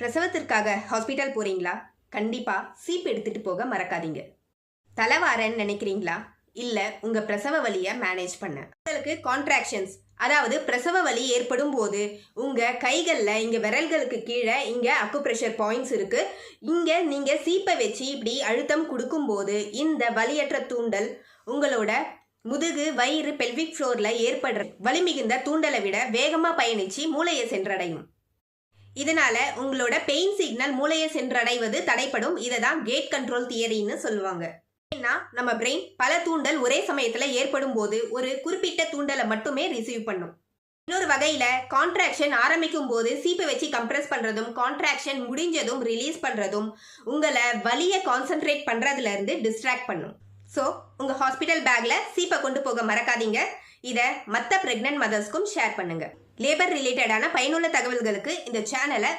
பிரசவத்திற்காக hospital போறீங்களா? கண்டிப்பா cheap எடுத்துட்டு போக மறக்காதீங்க. தலைவாரன்னு நினைக்கிறீங்களா? இல்ல, உங்க பிரசவ வலியை மேனேஜ் பண்ண. உங்களுக்கு கான்ட்ராக்ஷன்ஸ், அதாவது பிரசவ வலி ஏற்படும் போது உங்க கைகள்ல இங்க விரல்களுக்கு கீழே இங்க அக்குப்ரெஷர் பாயிண்ட்ஸ் இருக்கு. இங்க நீங்க சீப்பை வச்சு இப்படி அழுத்தம் கொடுக்கும் போது இந்த வலியற்ற தூண்டல் உங்களோட முதுகு, வயிறு, பெல்விக் ஃப்ளோர்ல ஏற்படுற வலி மிகுந்த தூண்டலை விட வேகமா பயணிச்சு மூளையை சென்றடையும். இதனால உங்களோட பெயின் சிக்னல் மூளையை சென்றடைவது தடைப்படும். இதை தான் கேட் கண்ட்ரோல் தியரின்னு சொல்லுவாங்க. ஏன்னா நம்ம பிரெயின் பல தூண்டல் ஒரே சமயத்துல ஏற்படும் போது ஒரு குறிப்பிட்ட தூண்டலை மட்டுமே ரிசீவ் பண்ணும். இன்னொரு வகையில கான்ட்ராக்ஷன் ஆரம்பிக்கும் போது சீப்பை வச்சு கம்ப்ரெஸ் பண்றதும், கான்ட்ராக்ஷன் முடிஞ்சதும் ரிலீஸ் பண்றதும் உங்களை வலியை கான்சென்ட்ரேட் பண்றதுல இருந்து டிஸ்ட்ராக்ட் பண்ணும். ஸோ உங்க ஹாஸ்பிட்டல் பேக்ல சீப்பை கொண்டு போக மறக்காதீங்க. இதை மற்ற பிரெக்னன்ட் மதர்ஸ்க்கும் ஷேர் பண்ணுங்க. லேபர் ரிலேட்டடான பயனுள்ள தகவல்களுக்கு இந்த சேனலை